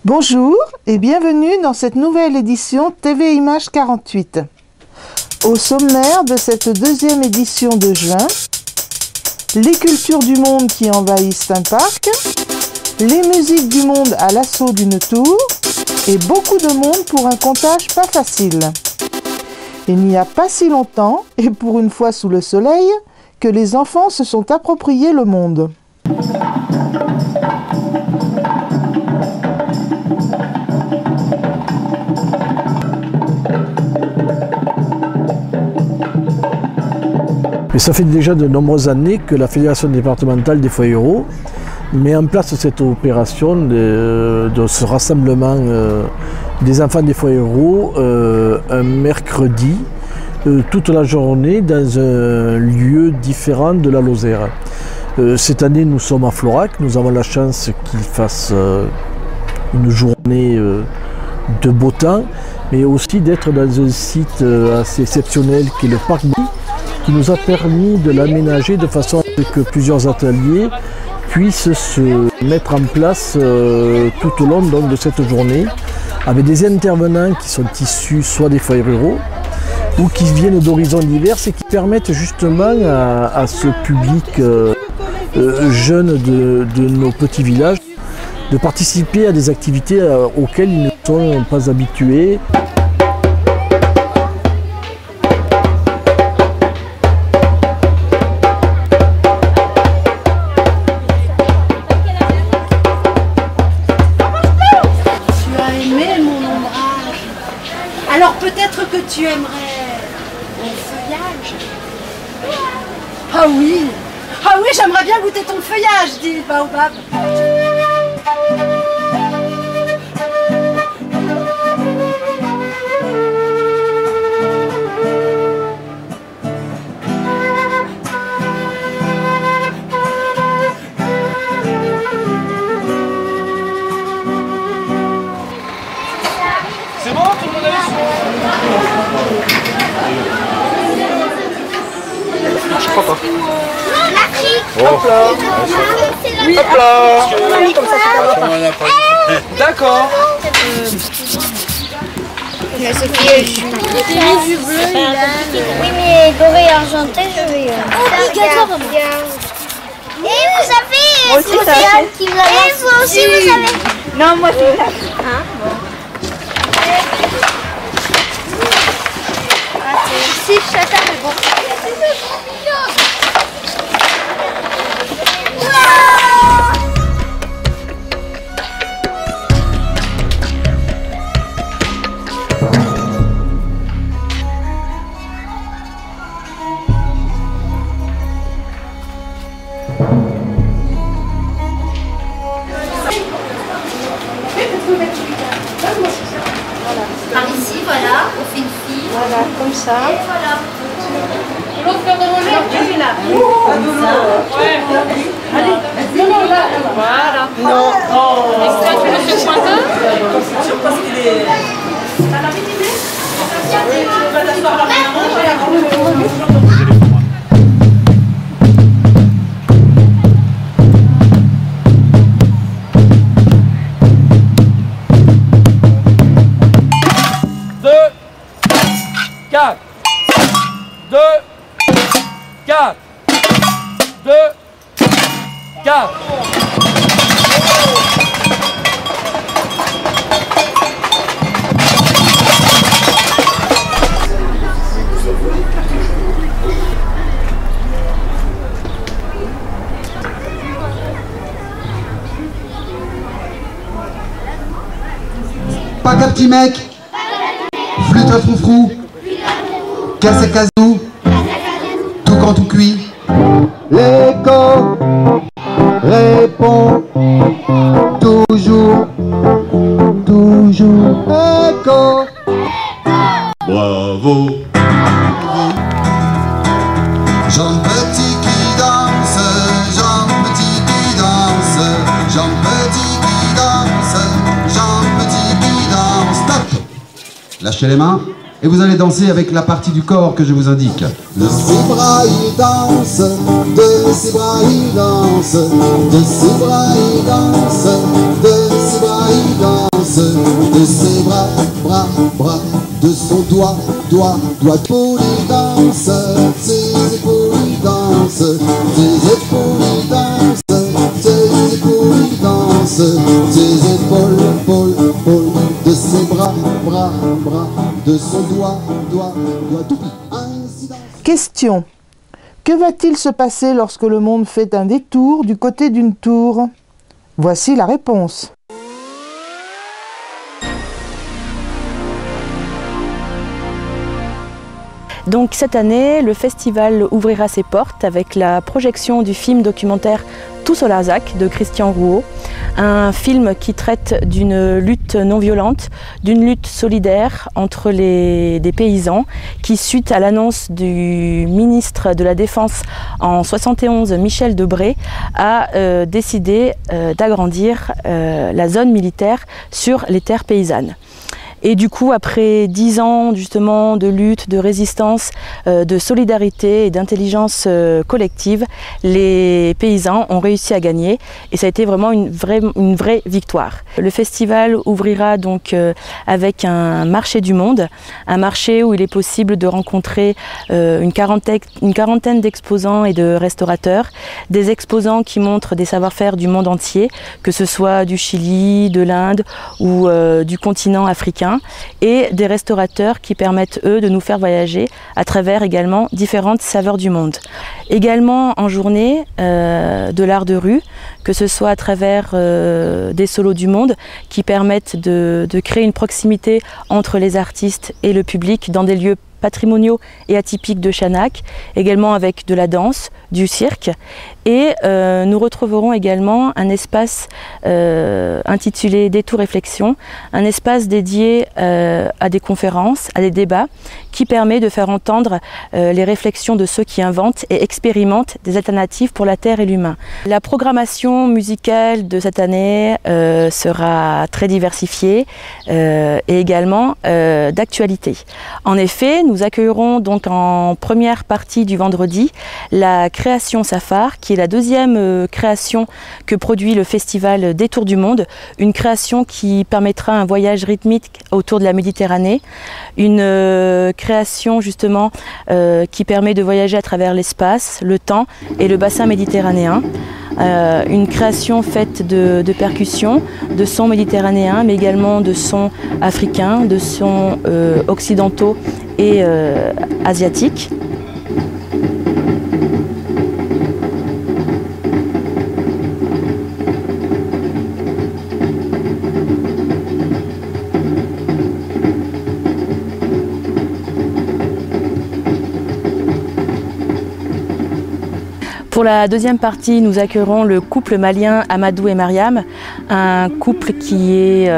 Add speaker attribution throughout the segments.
Speaker 1: Bonjour et bienvenue dans cette nouvelle édition TV Images 48. Au sommaire de cette deuxième édition de juin, les cultures du monde qui envahissent un parc, les musiques du monde à l'assaut d'une tour et beaucoup de monde pour un comptage pas facile. Il n'y a pas si longtemps, et pour une fois sous le soleil, que les enfants se sont appropriés le monde.
Speaker 2: Et ça fait déjà de nombreuses années que la Fédération départementale des foyers ruraux met en place cette opération de ce rassemblement des enfants des foyers ruraux un mercredi, toute la journée dans un lieu différent de la Lozère. Cette année, nous sommes à Florac, nous avons la chance qu'il fasse une journée de beau temps, mais aussi d'être dans un site assez exceptionnel qui est le parc qui nous a permis de l'aménager de façon à ce que plusieurs ateliers puissent se mettre en place tout au long donc, de cette journée, avec des intervenants qui sont issus soit des foyers ruraux ou qui viennent d'horizons divers et qui permettent justement à ce public jeune de nos petits villages de participer à des activités auxquelles ils ne sont pas habitués.
Speaker 3: Alors peut-être que tu aimerais mon feuillage. Ah oui, j'aimerais bien goûter ton feuillage, dit Baobab.
Speaker 4: C'est bon, tout le monde a eu son... Je crois pas. Hop là. Oui. Hop là. D'accord.
Speaker 5: Du bleu, oui, mais doré et argenté, je vais. Obligatoirement. Et vous savez, Sofiane qui vous a. Et vous aussi, vous savez.
Speaker 6: Non, moi c'est là.
Speaker 5: Si, chacun, mais bon.
Speaker 3: Par ici, voilà, on fait une fille.
Speaker 6: Voilà, comme ça.
Speaker 3: Et voilà.
Speaker 4: L'autre faire de manger, là. Allez, non, là. Voilà. Non. Extrait de monsieur Pointeux. C'est sûr parce qu'il est... T'as la petite idée? Tu vas t'asseoir là maintenant. Quatre, 2, 4, 2, 4.
Speaker 7: Pas qu'un petit mec, flûte à froufrou, casse à casou, tout quand tout cuit. L'écho répond toujours, toujours. Écho.
Speaker 8: Bravo.
Speaker 7: Jean Petit qui danse, Jean Petit qui danse, Jean Petit qui danse, Jean Petit qui danse. Stop. Lâchez les mains. Et vous allez danser avec la partie du corps que je vous indique. De ses bras il danse, de ses bras il danse, de ses bras il danse, de ses bras il danse. de ses bras, bras, bras, de son doigt, doigt, doigt. Épaules il danse, ses épaules il danse, ses épaules il danse, ses épaules il danse, ses épaules, épaules, épaules, de ses bras, bras, bras, de son doigt, doigt, doigt. Tout ainsi danse.
Speaker 1: Question. Que va-t-il se passer lorsque le monde fait un détour du côté d'une tour? Voici la réponse.
Speaker 8: Donc cette année, le festival ouvrira ses portes avec la projection du film documentaire Tous au Larzac de Christian Rouault, un film qui traite d'une lutte non violente, d'une lutte solidaire entre des paysans qui, suite à l'annonce du ministre de la Défense en 71, Michel Debré, a décidé d'agrandir la zone militaire sur les terres paysannes. Et du coup, après 10 ans justement de lutte, de résistance, de solidarité et d'intelligence collective, les paysans ont réussi à gagner et ça a été vraiment une vraie victoire. Le festival ouvrira donc avec un marché du monde, un marché où il est possible de rencontrer une quarantaine d'exposants et de restaurateurs, des exposants qui montrent des savoir-faire du monde entier, que ce soit du Chili, de l'Inde ou du continent africain, et des restaurateurs qui permettent eux de nous faire voyager à travers également différentes saveurs du monde. Également en journée de l'art de rue, que ce soit à travers des solos du monde qui permettent de créer une proximité entre les artistes et le public dans des lieux patrimoniaux et atypiques de Chanac, également avec de la danse, du cirque. Et nous retrouverons également un espace intitulé Détour Réflexion, un espace dédié à des conférences, à des débats, qui permet de faire entendre les réflexions de ceux qui inventent et expérimentent des alternatives pour la Terre et l'humain. La programmation musicale de cette année sera très diversifiée et également d'actualité. En effet, nous accueillerons donc en première partie du vendredi la création Safar, qui est la deuxième création que produit le festival Détour du Monde, une création qui permettra un voyage rythmique autour de la Méditerranée, une création justement qui permet de voyager à travers l'espace, le temps et le bassin méditerranéen. Une création faite de percussions, de sons méditerranéens, mais également de sons africains, de sons occidentaux et asiatiques. Pour la deuxième partie, nous accueillerons le couple malien Amadou et Mariam, un couple qui est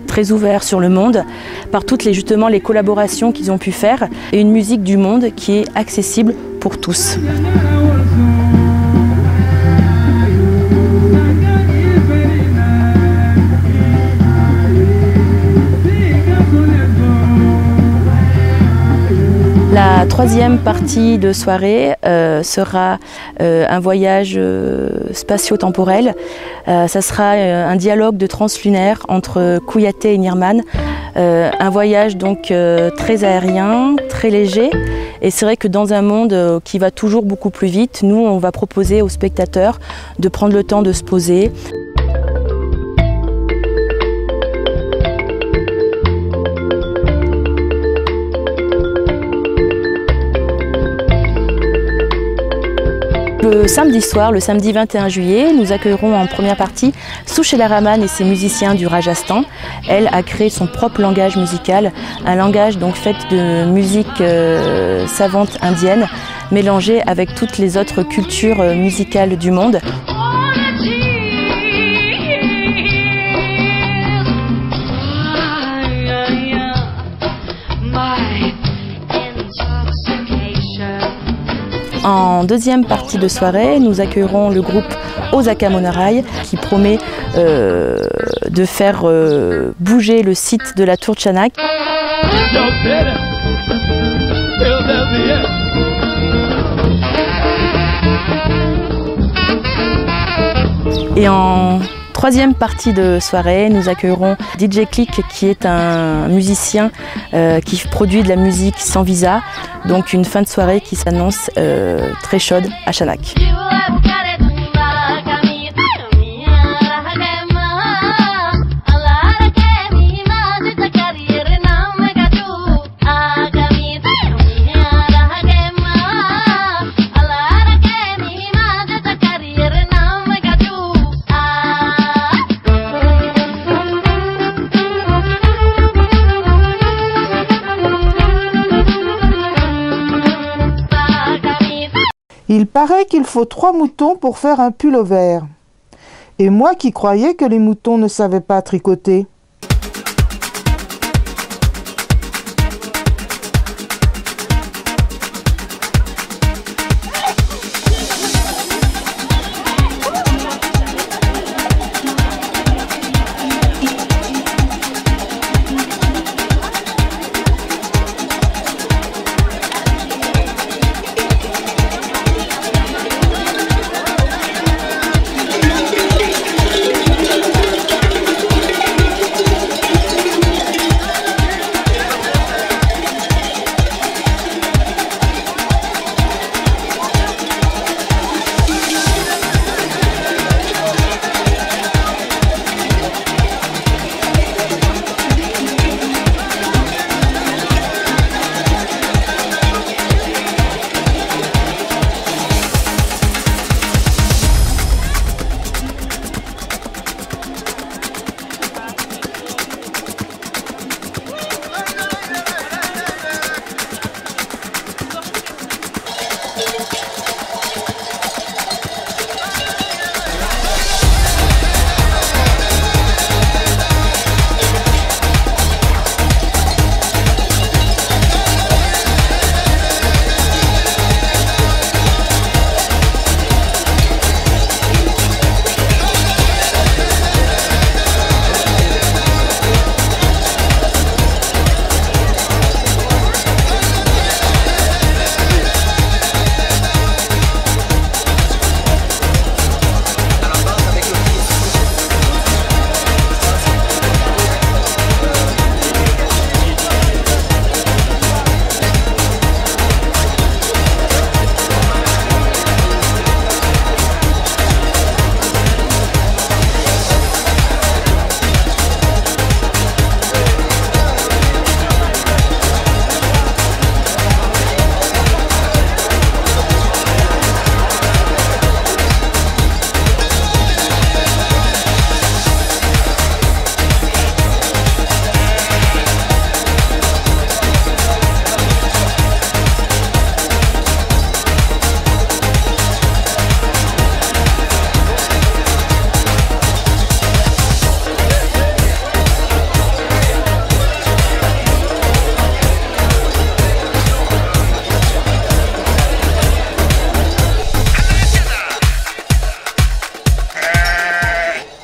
Speaker 8: très ouvert sur le monde, par toutes les collaborations qu'ils ont pu faire, et une musique du monde qui est accessible pour tous. La troisième partie de soirée sera un voyage spatio-temporel. Ça sera un dialogue de translunaire entre Kouyaté et Nirman. Un voyage donc très aérien, très léger. Et c'est vrai que dans un monde qui va toujours beaucoup plus vite, nous on va proposer aux spectateurs de prendre le temps de se poser. Le samedi soir, le samedi 21 juillet, nous accueillerons en première partie Souchela Rahman et ses musiciens du Rajasthan. Elle a créé son propre langage musical, un langage donc fait de musique savante indienne, mélangée avec toutes les autres cultures musicales du monde. En deuxième partie de soirée, nous accueillerons le groupe Osaka Monorail qui promet de faire bouger le site de la tour de Chanac. Et en troisième partie de soirée, nous accueillerons DJ Click qui est un musicien qui produit de la musique sans visa. Donc une fin de soirée qui s'annonce très chaude à Chanak.
Speaker 1: Il paraît qu'il faut 3 moutons pour faire un pull-over. Et moi qui croyais que les moutons ne savaient pas tricoter.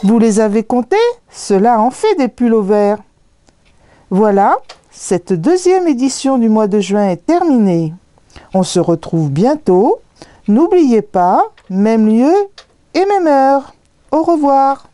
Speaker 1: Vous les avez comptés? Cela en fait des pullovers. Voilà, cette deuxième édition du mois de juin est terminée. On se retrouve bientôt. N'oubliez pas, même lieu et même heure. Au revoir.